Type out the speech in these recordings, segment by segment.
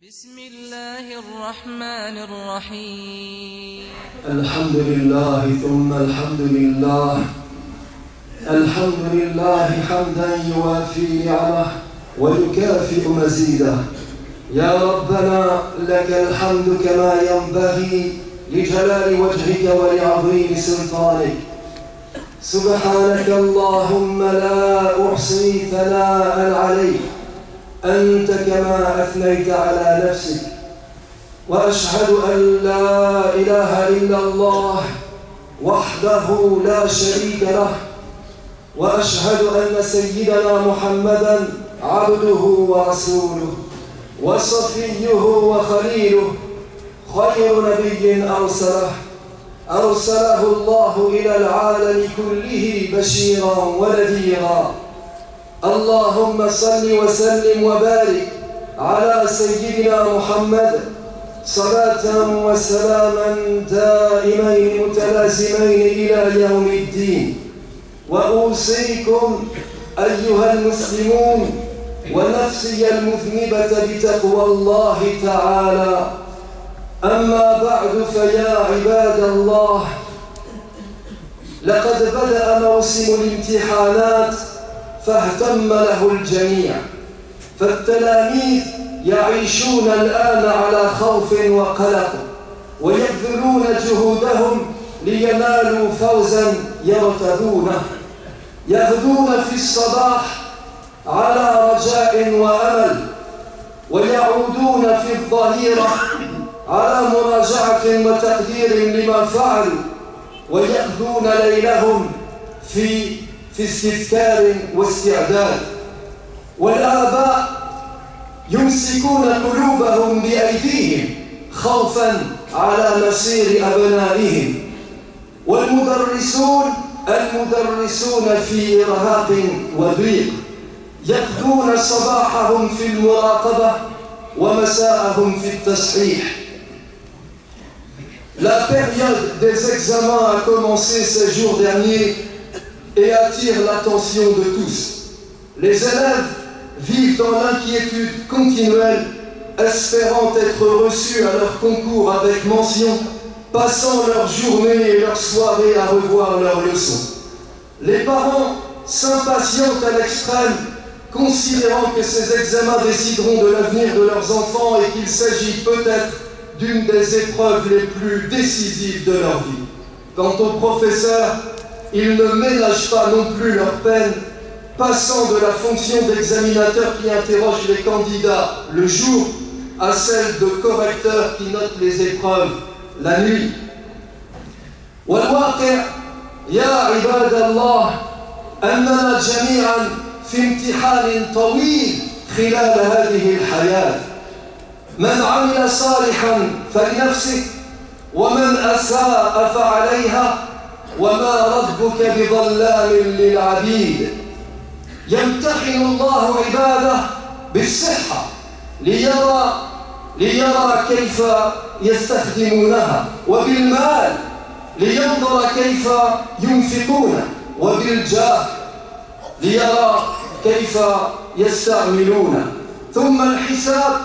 بسم الله الرحمن الرحيم. الحمد لله ثم الحمد لله. الحمد لله حمدا يوافي نعمه ويكافئ مزيده. يا ربنا لك الحمد كما ينبغي لجلال وجهك ولعظيم سلطانك. سبحانك اللهم لا أحصي ثناء عليك أنت كما أثنيت على نفسك، وأشهد أن لا إله إلا الله وحده لا شريك له، وأشهد أن سيدنا محمدًا عبده ورسوله وصفيه وخليله، خير نبي أرسله الله إلى العالم كله بشيرا ونذيرا. اللهم صل وسلم وبارك على سيدنا محمد صلاة وسلاما دائمين متلازمين إلى يوم الدين. وأوصيكم أيها المسلمون ونفسي المذنبة بتقوى الله تعالى. أما بعد فيا عباد الله، لقد بدأ موسم الامتحانات فاهتم له الجميع، فالتلاميذ يعيشون الآن على خوف وقلق، ويبذلون جهودهم لينالوا فوزا يرتدونه. يغدون في الصباح على رجاء وأمل، ويعودون في الظهيرة على مراجعة وتقدير لما فعلوا، ويقضون ليلهم في استذكار واستعداد. والآباء يمسكون قلوبهم بأيديهم خوفا على مصير أبنائهم، والمدرسون في إرهاق وضيق، يقضون صباحهم في المراقبة ومساءهم في التصحيح. La période des examens a commencé ces jours derniers et attire l'attention de tous. Les élèves vivent dans l'inquiétude continuelle, espérant être reçus à leur concours avec mention, passant leur journée et leur soirée à revoir leurs leçons. Les parents s'impatientent à l'extrême, considérant que ces examens décideront de l'avenir de leurs enfants et qu'il s'agit peut-être d'une des épreuves les plus décisives de leur vie. Quant aux professeurs, ils ne ménagent pas non plus leur peine, passant de la fonction d'examinateur qui interroge les candidats le jour à celle de correcteur qui note les épreuves la nuit. والواقع يا عباد الله أننا جميعا في امتحان طويل خلال هذه الحياة. من عمل صالحا فلنفسه، ومن أساء فعليها، وما ربك بظلام للعبيد. يمتحن الله عباده بالصحة ليرى كيف يستخدمونها، وبالمال لينظر كيف ينفقونه، وبالجاه ليرى كيف يستعملونه. ثم الحساب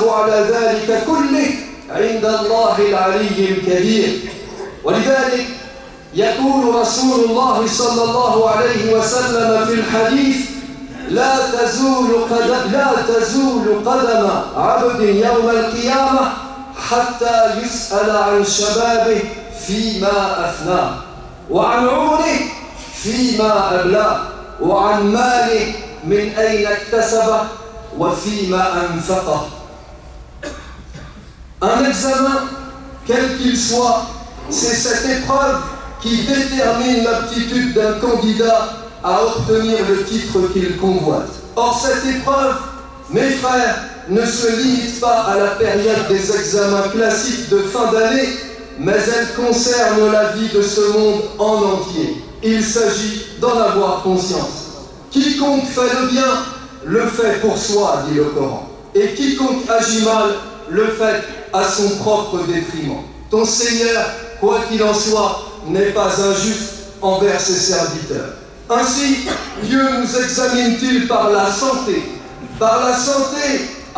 على ذلك كله عند الله العلي الكبير. ولذلك يقول رسول الله صلى الله عليه وسلم في الحديث: لا تزول قدم عبد يوم القيامة حتى يسأل عن شبابه فيما أفناه، وعن عمره فيما أبلاه، وعن ماله من أين اكتسبه وفيما أنفقه. Un examen, quel qu'il soit, c'est cette épreuve qui détermine l'aptitude d'un candidat à obtenir le titre qu'il convoite. Or, cette épreuve, mes frères, ne se limite pas à la période des examens classiques de fin d'année, mais elle concerne la vie de ce monde en entier. Il s'agit d'en avoir conscience. Quiconque fait le bien, le fait pour soi, dit le Coran, et quiconque agit mal, le fait à son propre détriment. Ton Seigneur, quoi qu'il en soit, n'est pas injuste envers ses serviteurs. Ainsi, Dieu nous examine-t-il par la santé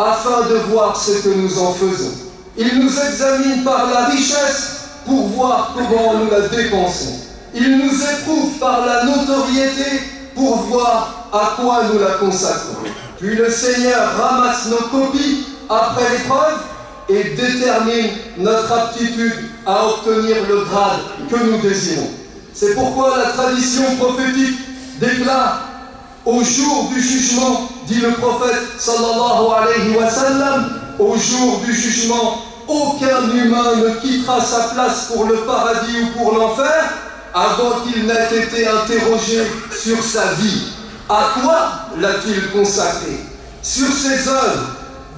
afin de voir ce que nous en faisons. Il nous examine par la richesse pour voir comment nous la dépensons. Il nous éprouve par la notoriété pour voir à quoi nous la consacrons. Puis le Seigneur ramasse nos copies après l'épreuve et détermine notre aptitude à obtenir le grade que nous désirons. C'est pourquoi la tradition prophétique déclare: au jour du jugement, dit le prophète sallallahu alayhi wa sallam, au jour du jugement, aucun humain ne quittera sa place pour le paradis ou pour l'enfer avant qu'il n'ait été interrogé sur sa vie. À quoi l'a-t-il consacré? Sur ses œuvres,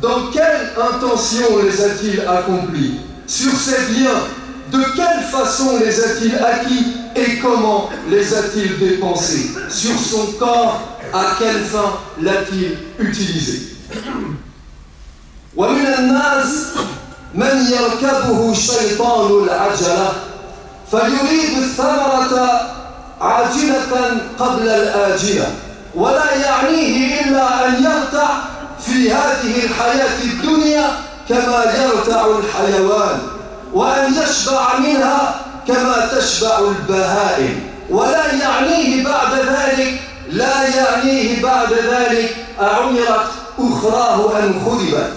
dans quelle intention les a-t-il accomplies? Sur ses biens, de quelle façon les a-t-il acquis et comment les a-t-il dépensés? Sur son corps, à quelle fin l'a-t-il utilisé? ومن الناس من يركبه شيطان العجلة فيريد الثمرة عاجلة قبل الآجلة ولا يعنيه إلا أن يرتع في هذه الحياة الدنيا كما يرتع الحيوان وأن يشبع منها كما تشبع البهائم ولا يعنيه بعد ذلك أعمرت أخراه أن خربت.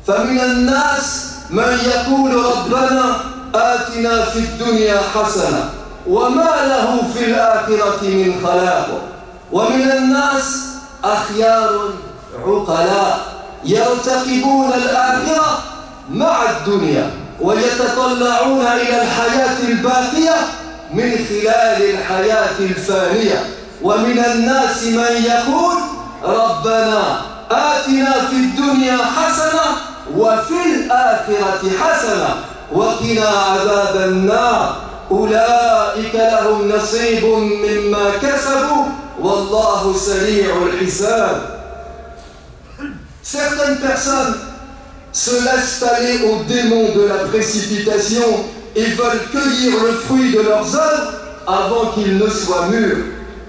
فمن الناس من يقول ربنا آتنا في الدنيا حسنة وما له في الآخرة من خلاق. ومن الناس أخيار عقلاء يرتقبون الآخرة مع الدنيا ويتطلعون إلى الحياة الباقية من خلال الحياة الفانية. ومن الناس من يقول ربنا آتنا في الدنيا حسنة وفي الآخرة حسنة وقنا عذاب النار أولئك لهم نصيب مما كسبوا والله سريع الحساب. Certaines personnes se laissent aller au démon de la précipitation et veulent cueillir le fruit de leurs œuvres avant qu'ils ne soient mûrs.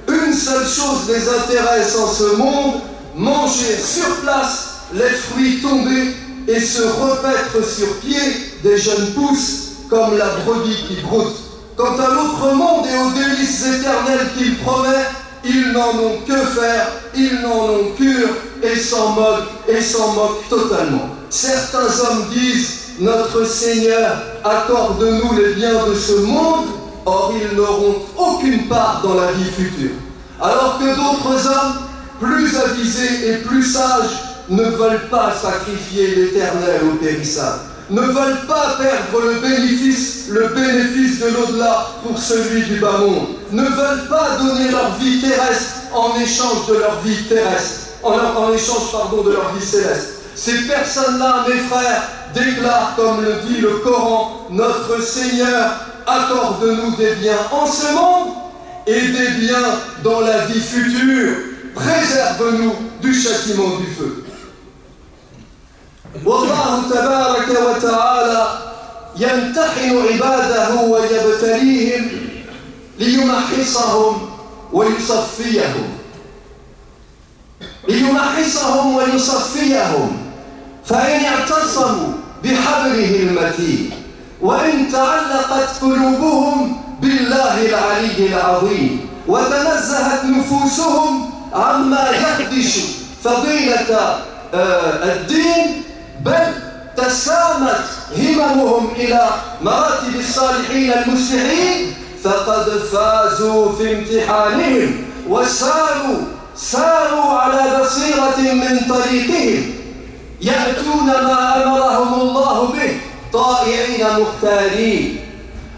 Une seule chose les intéresse en ce monde: manger sur place les fruits tombés et se repaître sur pied des jeunes pousses comme la brebis qui broute. Quant à l'autre monde et aux délices éternelles qu'il promet, ils n'en ont que faire, ils n'en ont cure et s'en moquent totalement. Certains hommes disent: notre Seigneur, accorde-nous les biens de ce monde, or ils n'auront aucune part dans la vie future. Alors que d'autres hommes, plus avisés et plus sages, ne veulent pas sacrifier l'éternel au périssable, ne veulent pas perdre le bénéfice de l'au-delà pour celui du bas monde, ne veulent pas donner leur vie terrestre en échange de leur vie terrestre, en échange de leur vie céleste. Ces personnes-là, mes frères, déclarent, comme le dit le Coran: notre Seigneur, accorde-nous des biens en ce monde et des biens dans la vie future, préserve-nous du châtiment du feu. والله تبارك وتعالى يمتحن عباده ويبتليهم ليمحصهم ويصفيهم فإن اعتصموا بحبله المتين وإن تعلقت قلوبهم بالله العلي العظيم وتنزهت نفوسهم عما يخدش فضيلة الدين بل تسامت هممهم إلى مراتب الصالحين المصلحين فقد فازوا في امتحانهم وساروا على بصيرة من طريقهم يأتون ما أمرهم الله به طائعين مختارين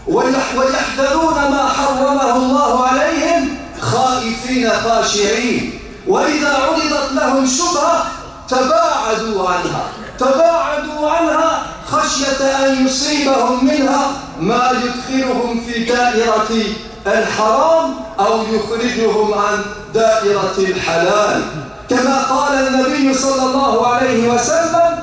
ويحذرون ما حرمه الله عليهم خائفين خاشعين وإذا عرضت لهم شبهة تباعدوا عنها خشية أن يصيبهم منها ما يدخلهم في دائرة الحرام أو يخرجهم عن دائرة الحلال. كما قال النبي صلى الله عليه وسلم: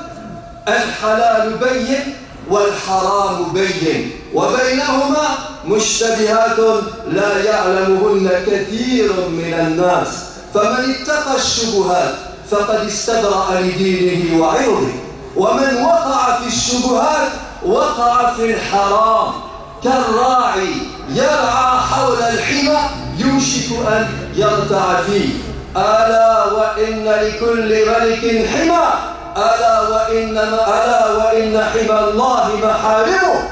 الحلال بين والحرام بين وبينهما مشتبهات لا يعلمهن كثير من الناس فمن اتقى الشبهات فقد استبرأ لدينه وعرضه ومن وقع في الشبهات وقع في الحرام كالراعي يرعى حول الحمى يوشك أن يرتع فيه ألا وإن لكل ملك حمى ألا وإن حمى الله محارمه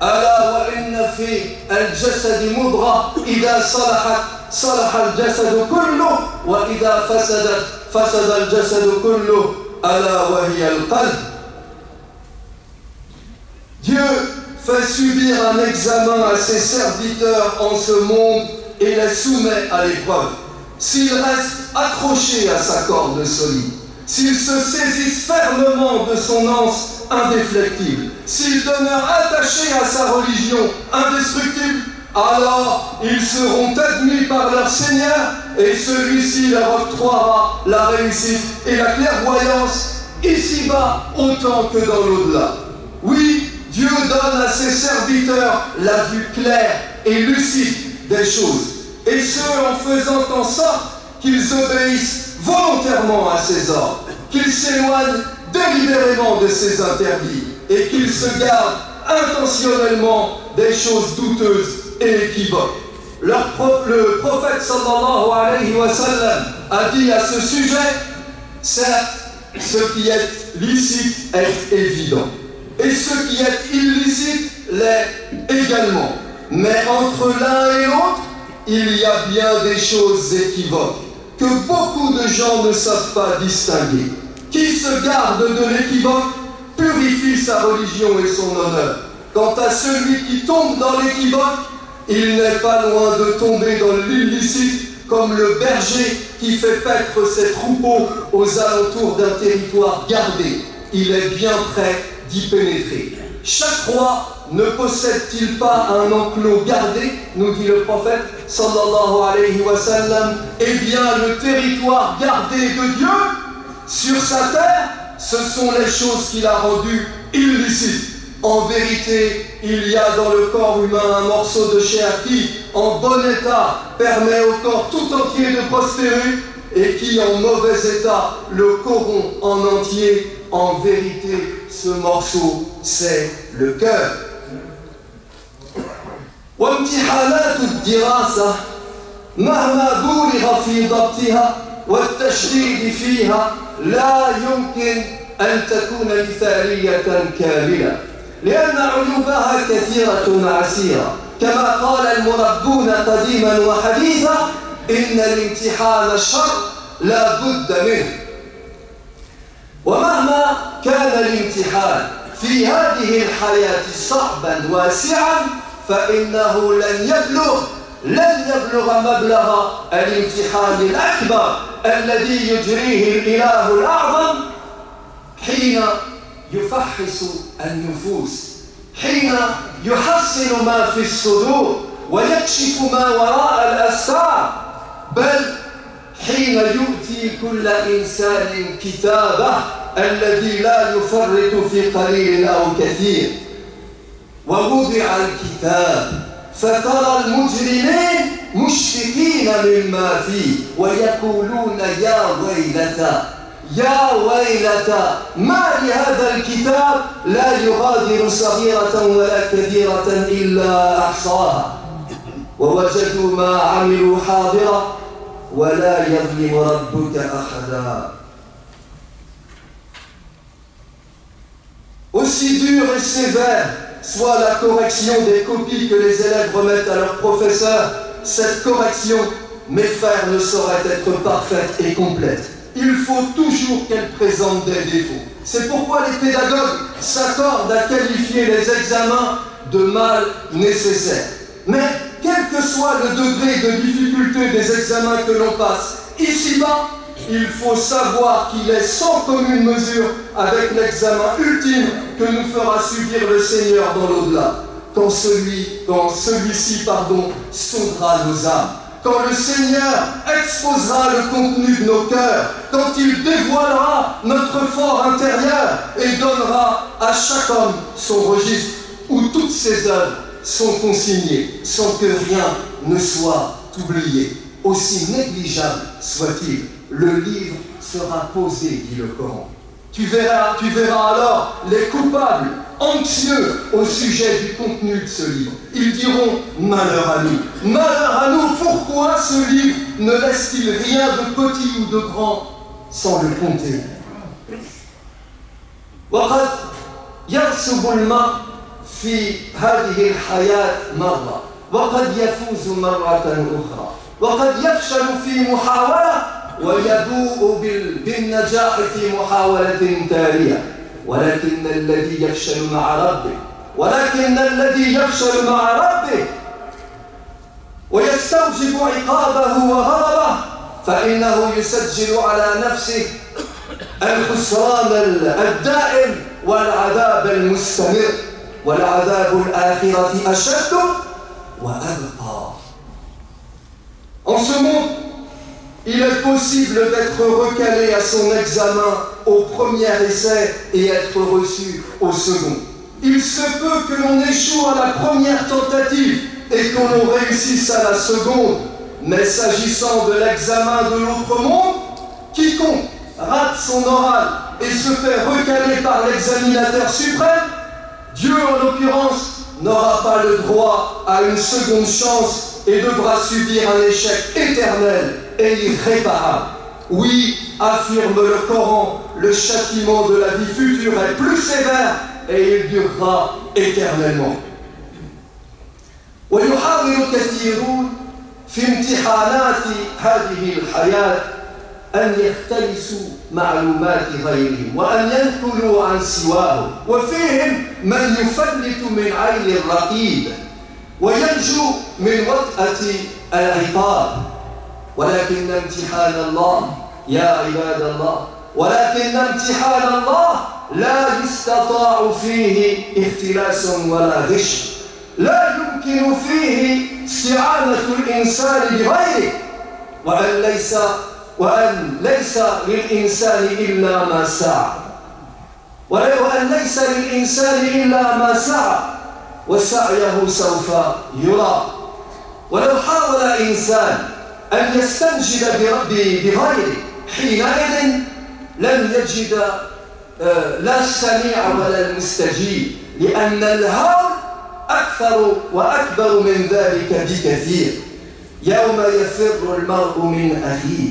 ألا وإن في الجسد مضغة إذا صلحت صلح الجسد كله وإذا فسدت فسد الجسد كله ألا وهي القلب. Dieu fait subir un examen à ses serviteurs en ce monde et les soumet à l'épreuve. S'ils restent accrochés à sa corde solide, s'ils se saisissent fermement de son anse indéflectible, s'ils demeurent attachés à sa religion indestructible, alors ils seront admis par leur Seigneur et celui-ci leur octroiera la réussite et la clairvoyance ici-bas autant que dans l'au-delà. Oui, Dieu donne à ses serviteurs la vue claire et lucide des choses, et ce en faisant en sorte qu'ils obéissent volontairement à ses ordres, qu'ils s'éloignent délibérément de ses interdits et qu'ils se gardent intentionnellement des choses douteuses et équivoques. Le prophète sallallahu alayhi wa sallam a dit à ce sujet, certes, ce qui est licite est évident, et ce qui est illicite l'est également. Mais entre l'un et l'autre, il y a bien des choses équivoques que beaucoup de gens ne savent pas distinguer. Qui se garde de l'équivoque purifie sa religion et son honneur. Quant à celui qui tombe dans l'équivoque, il n'est pas loin de tomber dans l'illicite comme le berger qui fait paître ses troupeaux aux alentours d'un territoire gardé. Il est bien prêt d'y pénétrer. Chaque roi ne possède-t-il pas un enclos gardé, nous dit le prophète sallallahu alayhi wa sallam. Eh bien, le territoire gardé de Dieu sur sa terre, ce sont les choses qu'il a rendues illicites. En vérité, il y a dans le corps humain un morceau de chair qui, en bon état, permet au corps tout entier de prospérer et qui, en mauvais état, le corrompt en entier. En vérité, ce morceau, c'est le cœur. وامتحانات الدراسة مهما بولغ في ضبطها والتشديد فيها لا يمكن أن تكون مثالية كاملة لأن عيوبها كثيرة عسيرة كما قال المربون قديما وحديثا إن الامتحان الشر لا بد منه. ومهما كان الامتحان في هذه الحياة صعبا واسعا فإنه لن يبلغ مبلغ الامتحان الأكبر الذي يجريه الإله الأعظم حين يفحص النفوس، حين يحصل ما في الصدور ويكشف ما وراء الأستار، بل حين يؤتي كل إنسان كتابه الذي لا يفرط في قليل أو كثير. ووضع الكتاب فترى المجرمين مشفقين مما فيه ويقولون يا ويلتى ما لهذا الكتاب لا يغادر صغيرة ولا كبيرة إلا أحصاها ووجدوا ما عملوا حاضرا ولا يظلم ربك أحدا. Aussi dur et sévère soit la correction des copies que les élèves remettent à leurs professeurs, cette correction, mes frères, ne saurait être parfaite et complète. Il faut toujours qu'elle présente des défauts. C'est pourquoi les pédagogues s'accordent à qualifier les examens de mal nécessaires. Mais quel que soit le degré de difficulté des examens que l'on passe ici-bas, il faut savoir qu'il est sans commune mesure avec l'examen ultime que nous fera subir le Seigneur dans l'au-delà. Quand celui-ci sondera nos âmes, quand le Seigneur exposera le contenu de nos cœurs, quand il dévoilera notre fort intérieur et donnera à chaque homme son registre où toutes ses œuvres sont consignées sans que rien ne soit oublié. Aussi négligeable soit-il, le livre sera posé, dit le Coran. Tu verras alors les coupables, anxieux au sujet du contenu de ce livre. Ils diront « Malheur à nous, malheur à nous, pourquoi ce livre ne laisse-t-il rien de petit ou de grand sans le compter ?» وقد يرسب المرء في هذه الحياة مرة وقد يفوز مرة أخرى وقد يفشل في محاولة ويبوء بالنجاح في محاولة تالية ولكن الذي يفشل مع ربه ويستوجب عقابه وغضبه فإنه يسجل على نفسه الخسران الدائم والعذاب المستمر والعذاب الآخرة أشد وأبقى. En ce monde, il est possible d'être recalé à son examen au premier essai et être reçu au second. Il se peut que l'on échoue à la première tentative et que l'on réussisse à la seconde. Mais s'agissant de l'examen de l'autre monde, quiconque rate son oral et se fait recaler par l'examinateur suprême, Dieu en l'occurrence n'aura pas le droit à une seconde chance et devra subir un échec éternel et irréparable. Oui, affirme le Coran, le châtiment de la vie future est plus sévère et il durera éternellement. ويحاول كثيرون في امتحانات هذه الحياة أن يختلسوا معلومات غيرهم وأن ينقلوا عن سواهم وفيهم من يفلت من عين الرقيب وينجو من وطأة العقاب ولكن امتحان الله يا عباد الله ولكن امتحان الله لا يستطاع فيه اختلاس ولا غش لا يمكن فيه استعانة الإنسان بغيره وأن ليس للإنسان إلا ما سعى وسعيه سوف يرى ولو حاول إنسان أن يستنجد بغيره حينئذ لن يجد لا السميع ولا المستجيب لأن الهول أكثر وأكبر من ذلك بكثير يوم يفر المرء من أخيه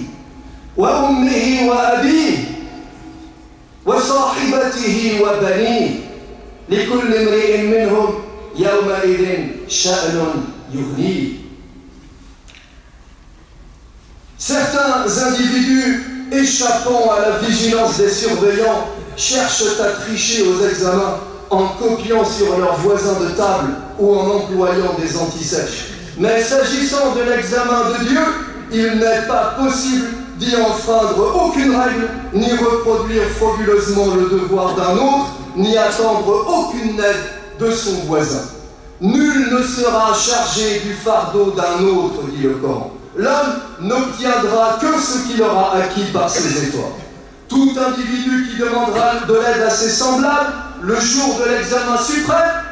وأمه وأبيه وصاحبته وبنيه لكل امرئ منهم يومئذ شأن يغنيه. Certains individus échappant à la vigilance des surveillants cherchent à tricher aux examens en copiant sur leurs voisins de table ou en employant des antisèches. Mais s'agissant de l'examen de Dieu, il n'est pas possible d'y enfreindre aucune règle, ni reproduire frauduleusement le devoir d'un autre, ni attendre aucune aide de son voisin. Nul ne sera chargé du fardeau d'un autre, dit le Coran. L'homme n'obtiendra que ce qu'il aura acquis par ses efforts. Tout individu qui demandera de l'aide à ses semblables le jour de l'examen suprême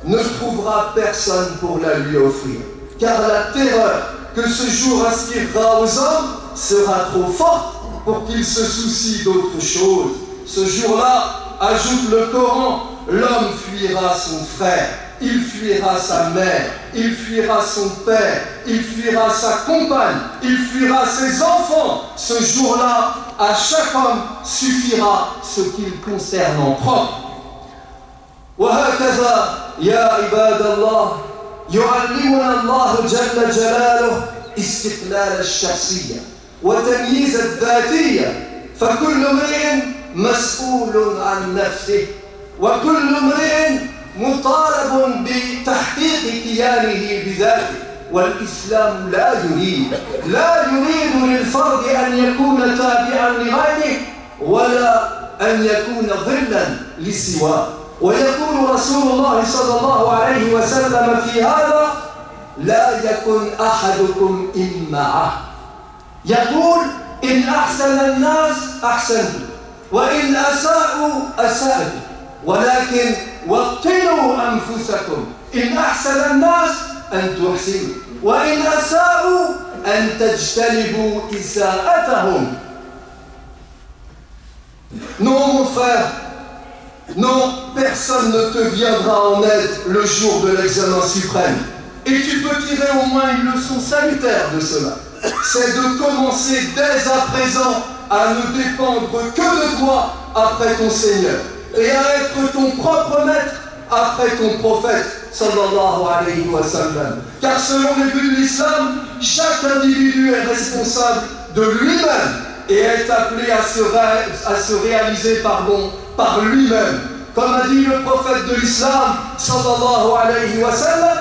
ne trouvera personne pour la lui offrir, car la terreur que ce jour inspirera aux hommes sera trop forte pour qu'ils se soucient d'autre chose. Ce jour-là, ajoute le Coran, l'homme fuira son frère, il fuira sa mère, il fuira son père, il fuira sa compagne, il fuira ses enfants. Ce jour-là, à chaque homme suffira ce qu'il concerne en propre. وهكذا يا عباد الله يعلمنا الله جل جلاله استقلال الشخصية وتمييز الذاتية فكل امرئ مسؤول عن نفسه وكل امرئ مطالب بتحقيق كيانه بذاته والإسلام لا يريد للفرد أن يكون تابعا لغيره ولا أن يكون ظلا لسواه. ويقول رسول الله صلى الله عليه وسلم في هذا لا يكن أحدكم إمعة يقول إن أحسن الناس أحسنت وإن أساءوا أسأت ولكن وطنوا أنفسكم إن أحسن الناس أن تحسنوا وإن أساءوا أن تجتنبوا إساءتهم Non, mon frère, non, personne ne te viendra en aide le jour de l'examen suprême. Et tu peux tirer au moins une leçon salutaire de cela. C'est de commencer dès à présent à ne dépendre que de toi après ton Seigneur et à être ton propre maître après ton prophète sallallahu alayhi wa sallam. Car selon les vues de l'islam, chaque individu est responsable de lui-même et est appelé à se réaliser par lui-même. Comme a dit le prophète de l'islam sallallahu alayhi wa sallam,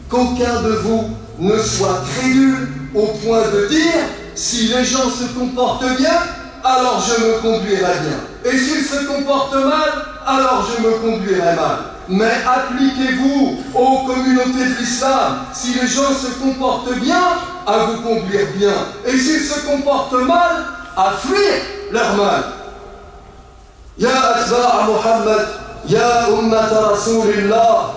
qu'aucun de vous ne soit crédule au point de dire si les gens se comportent bien, alors je me conduirai bien. Et s'ils se comportent mal, alors je me conduirai mal. Mais appliquez-vous aux communautés de l'islam. Si les gens se comportent bien, à vous conduire bien. Et s'ils se comportent mal, à fuir leur mal. Ya atba'a Muhammad, ya ummata Rasulillah,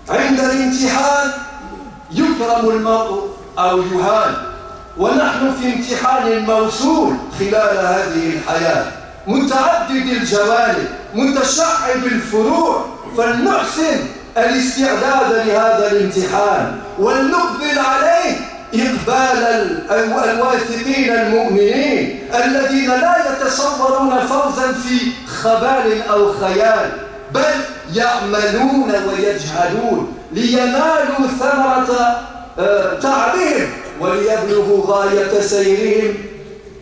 عند الامتحان يكرم المرء أو يهان ونحن في امتحان موصول خلال هذه الحياة متعدد الجوانب متشعب الفروع فلنحسن الاستعداد لهذا الامتحان ولنقبل عليه إقبال الواثقين المؤمنين الذين لا يتصورون فوزا في خبال أو خيال بل يعملون ويجهلون لينالوا ثمرة تعبهم وليبلغوا غاية سيرهم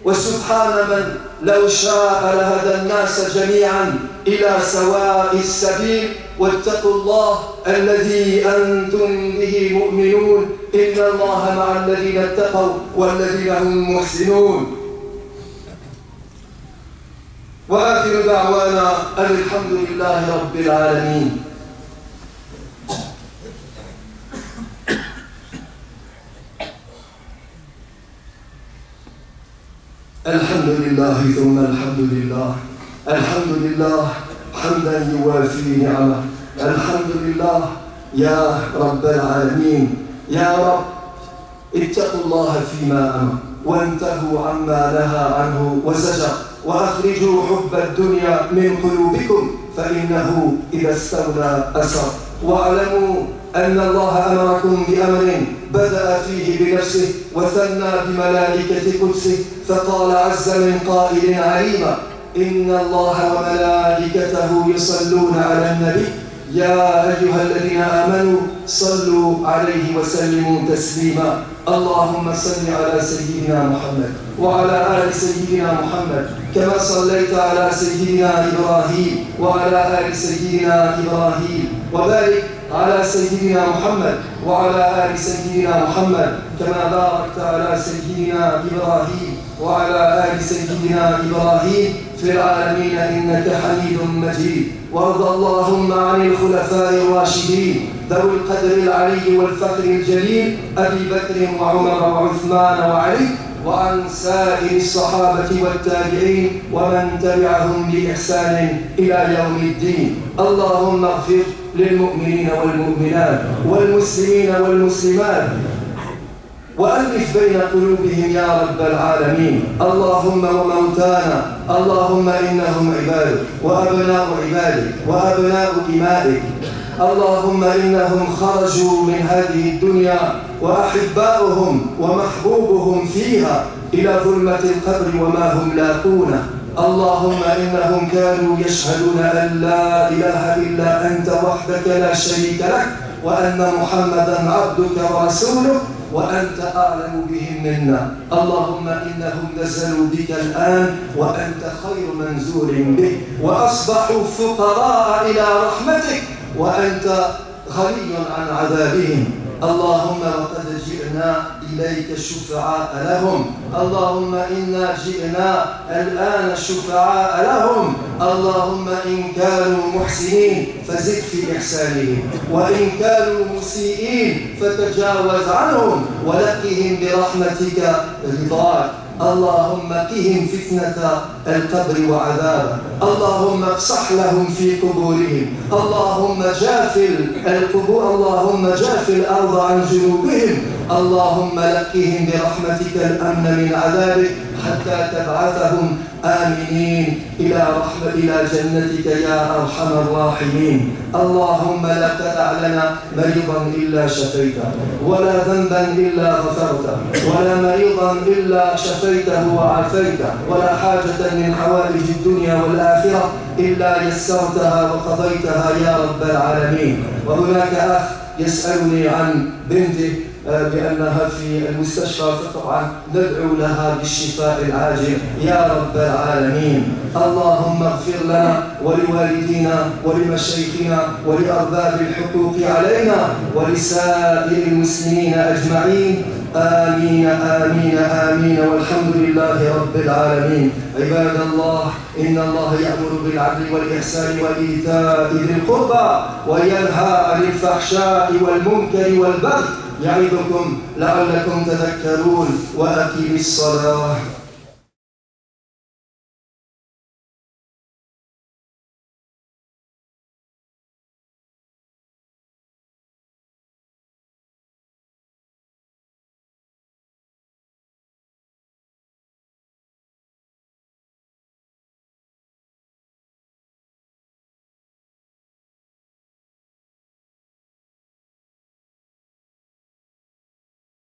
وسبحان من لو شاء لهدى الناس جميعا إلى سواء السبيل واتقوا الله الذي أنتم به مؤمنون إن الله مع الذين اتقوا والذين هم محسنون وآخر دعوانا أن الحمد لله رب العالمين. الحمد لله ثم الحمد لله الحمد لله حمدا يوافي نعمه الحمد لله يا رب العالمين يا رب اتقوا الله فيما أمر وانتهوا عما نهى عنه وزجر وأخرجوا حب الدنيا من قلوبكم فإنه إذا استولى أسر واعلموا أن الله أمركم بأمر بدأ فيه بنفسه وثنى بملائكة قدسه فقال عز من قائل عليما إن الله وملائكته يصلون على النبي يا أيها الذين آمنوا صلوا عليه وسلموا تسليما اللهم صل على سيدنا محمد وعلى آل سيدنا محمد كما صليت على سيدنا إبراهيم وعلى آل سيدنا إبراهيم وبارك على سيدنا محمد وعلى آل سيدنا محمد كما باركت على سيدنا إبراهيم وعلى آل سيدنا إبراهيم في العالمين إنك حميد مجيد وارض اللهم عن الخلفاء الراشدين ذوي القدر العلي والفخر الجليل أبي بكر وعمر وعثمان وعلي وعن سائر الصحابة والتابعين ومن تبعهم بإحسان إلى يوم الدين اللهم اغفر للمؤمنين والمؤمنات والمسلمين والمسلمات وألف بين قلوبهم يا رب العالمين اللهم وموتانا اللهم إنهم عبادك وأبناء عبادك وأبناء إمائك اللهم إنهم خرجوا من هذه الدنيا وأحباؤهم ومحبوبهم فيها إلى ظلمة القبر وما هم لاقونه اللهم إنهم كانوا يشهدون أن لا إله إلا أنت وحدك لا شريك لك وأن محمدا عبدك ورسولك وأنت أعلم بهم منا اللهم إنهم نزلوا بك الآن وأنت خير منزول به وأصبحوا فقراء إلى رحمتك وأنت غني عن عذابهم اللهم وقد جئنا إليك شفعاء لهم اللهم إنا جئنا الآن شفعاء لهم اللهم إن كانوا محسنين فزد في إحسانهم وإن كانوا مسيئين فتجاوز عنهم ولقهم برحمتك رضاك اللهم قهم فتنة القبر وعذابه اللهم افصح لهم في قبورهم اللهم جافل القبور اللهم جافل الأرض عن جنوبهم اللهم لقهم برحمتك الأمن من عذابك حتى تبعثهم آمنين إلى جنتك يا أرحم الراحمين. اللهم لا تدع لنا مريضا إلا شفيته، ولا ذنبا إلا غفرته، ولا مريضا إلا شفيته وعافيته، ولا حاجة من حوائج الدنيا والآخرة إلا يسرتها وقضيتها يا رب العالمين. وهناك أخ يسألني عن بنته بأنها في المستشفى، فطبعا ندعو لها بالشفاء العاجل يا رب العالمين. اللهم اغفر لنا ولوالدينا ولمشايخنا ولأرباب الحقوق علينا ولسائر المسلمين أجمعين. آمين آمين آمين، والحمد لله رب العالمين. عباد الله، إن الله يأمر بالعدل والإحسان وإيتاء ذي القربى وينهى عن الفحشاء والمنكر والبغي يعظكم لعلكم تذكرون. وأقيموا الصلاة.